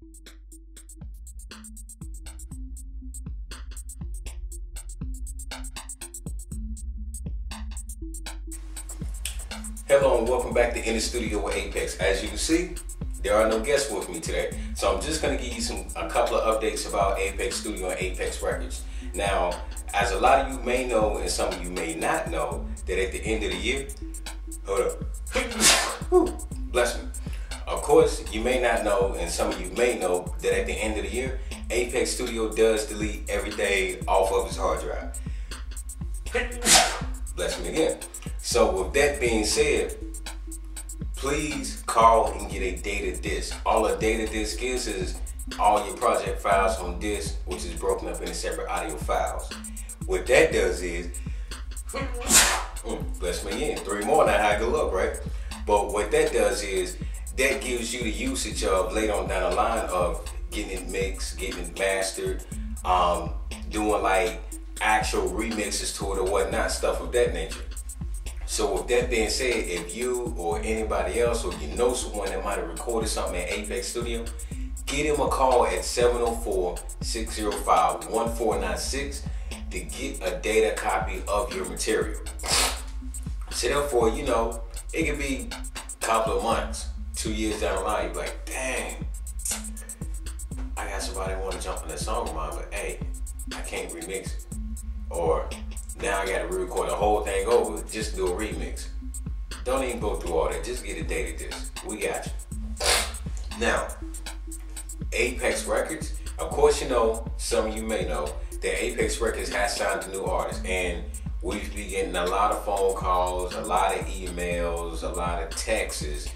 Hello and welcome back to In the Studio with Apex. As you can see, there are no guests with me today. So I'm just going to give you a couple of updates about Apex Studio and Apex Records. Now, as a lot of you may know and some of you may not know, that at the end of the year, hold up, bless me. Of course, you may not know and some of you may know that at the end of the year, Apex Studio does delete everything off of its hard drive. Bless me again. So with that being said, please call and get a data disk. All a data disk is all your project files on disk, which is broken up into separate audio files. What that does is, bless me again, 3 more now, how good luck, right? But what that does is, that gives you the usage of later on down the line of getting it mixed, getting it mastered, doing like actual remixes to it or whatnot, stuff of that nature. So with that being said, if you or anybody else or you know someone that might have recorded something in Apex Studio, give them a call at 704-605-1496 to get a data copy of your material. So therefore, you know, it could be a couple of months, 2 years down the line, you're like, dang, I got somebody who want to jump on that song of mine, but hey, I can't remix it. Or now I gotta re-record the whole thing over, just do a remix. Don't even go through all that, just get a data disc. We got you. Now, Apex Records, of course you know, some of you may know, that Apex Records has signed a new artist, and we've been getting a lot of phone calls, a lot of emails, a lot of texts.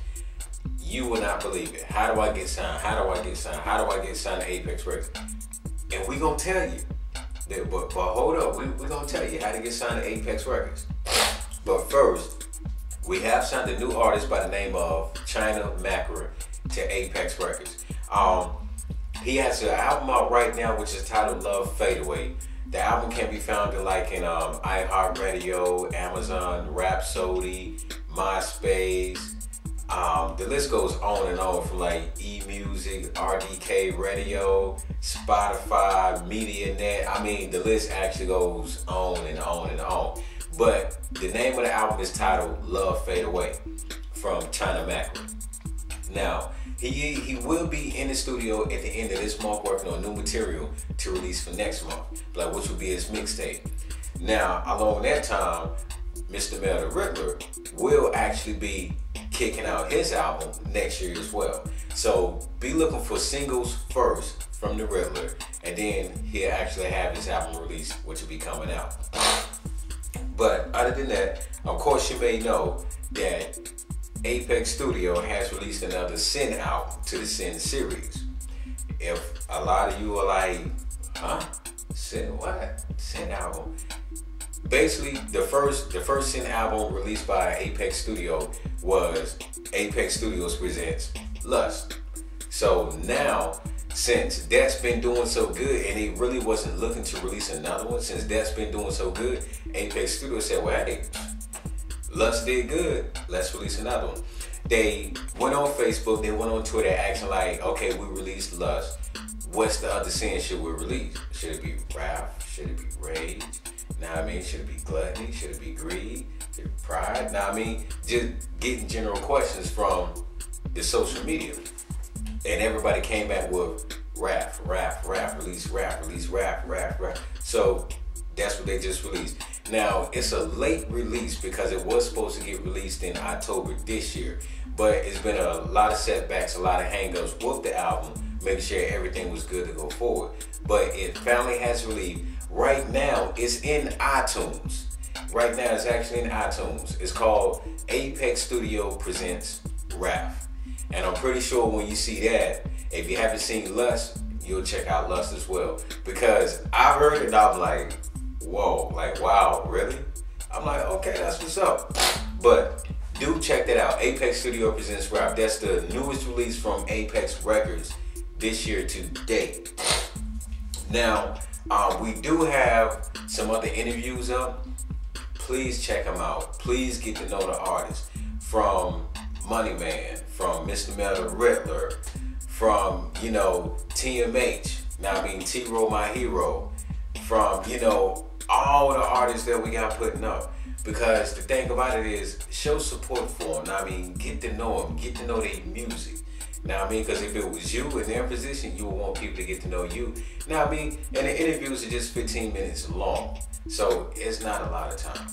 You will not believe it. How do I get signed? How do I get signed? How do I get signed to Apex Records? And we gonna tell you. But hold up, we're gonna tell you how to get signed to Apex Records. But first, we have signed a new artist by the name of Chyna Macra to Apex Records. He has an album out right now which is titled Love Fade Away. The album can be found in iHeartRadio, Amazon, Rhapsody, MySpace. The list goes on and on from like eMusic, RDK Radio, Spotify, MediaNet. I mean, the list actually goes on and on and on. But the name of the album is titled Love Fade Away from Chyna Macra. Now, he will be in the studio at the end of this month working on new material to release for next month, like which will be his mixtape. Now, along that time, Mr. The Riddler will actually be kicking out his album next year as well. So be looking for singles first from the Riddler, and then he'll actually have his album released, which will be coming out. But other than that, of course you may know that Apex Studio has released another Sin album to the Sin series. If a lot of you are like, huh? Sin what? Sin album? Basically, the first Sin album released by Apex Studio was Apex Studios Presents Lust. So now, since that's been doing so good, and they really wasn't looking to release another one, since that's been doing so good, Apex Studios said, well, hey, Lust did good, let's release another one. They went on Facebook, they went on Twitter asking like, okay, we released Lust. What's the other sin should we release? Should it be wrath? Should it be rage? Now I mean, should it be gluttony? Should it be greed? Should it be pride? Now I mean, just getting general questions from the social media. And everybody came back with rap, release rap. So that's what they just released. Now, it's a late release because it was supposed to get released in October this year. But it's been a lot of setbacks, a lot of hangups with the album, making sure everything was good to go forward. But it finally has released. Right now, it's in iTunes. Right now, it's actually in iTunes. It's called Apex Studio Presents Wrath. And I'm pretty sure when you see that, if you haven't seen Lust, you'll check out Lust as well. Because I heard it and I'm like, whoa, like, wow, really? I'm like, okay, that's what's up. But do check that out. Apex Studio Presents Wrath. That's the newest release from Apex Records this year to date. Now, we do have some other interviews up. Please check them out. Please get to know the artist. From Money Man, from Mr. The Riddler, from, you know, TMH, now I mean T-Row My Hero, from, you know, all the artists that we got putting up. Because the thing about it is, show support for them. Now I mean, get to know them, get to know their music. Now I mean, because if it was you in their position, you would want people to get to know you. Now I mean, and the interviews are just 15 minutes long, so it's not a lot of time.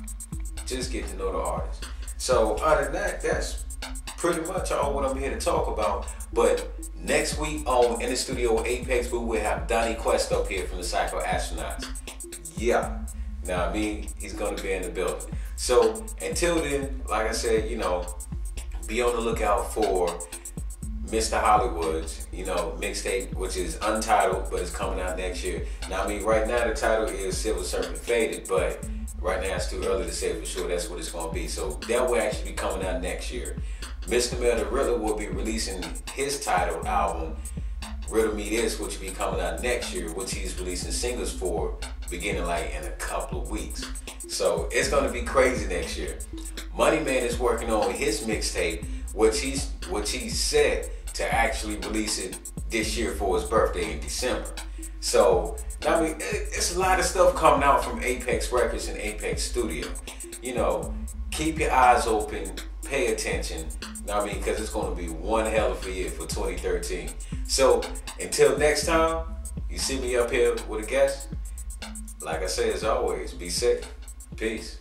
Just get to know the artist. So other than that, that's pretty much all what I'm here to talk about. But next week on In the Studio Apex, we will have Donnie Quest up here from the Psycho Astronauts. Yeah. Now I mean, he's gonna be in the building. So until then, like I said, you know, be on the lookout for Mr. Hollywood's, you know, mixtape, which is untitled, but it's coming out next year. Now I mean, right now the title is Silver Serpent Faded, but right now it's too early to say for sure that's what it's gonna be. So that will actually be coming out next year. Mr. Mel the Riddler will be releasing his titled album, Riddle Me This, which will be coming out next year, which he's releasing singles for, beginning like in a couple of weeks. So it's gonna be crazy next year. Money Man is working on his mixtape, which he's set to actually release it this year for his birthday in December. So I mean, it's a lot of stuff coming out from Apex Records and Apex Studio. You know, keep your eyes open, pay attention. I mean, because it's gonna be one hell of a year for 2013. So until next time, you see me up here with a guest. Like I say, as always, be safe. Peace.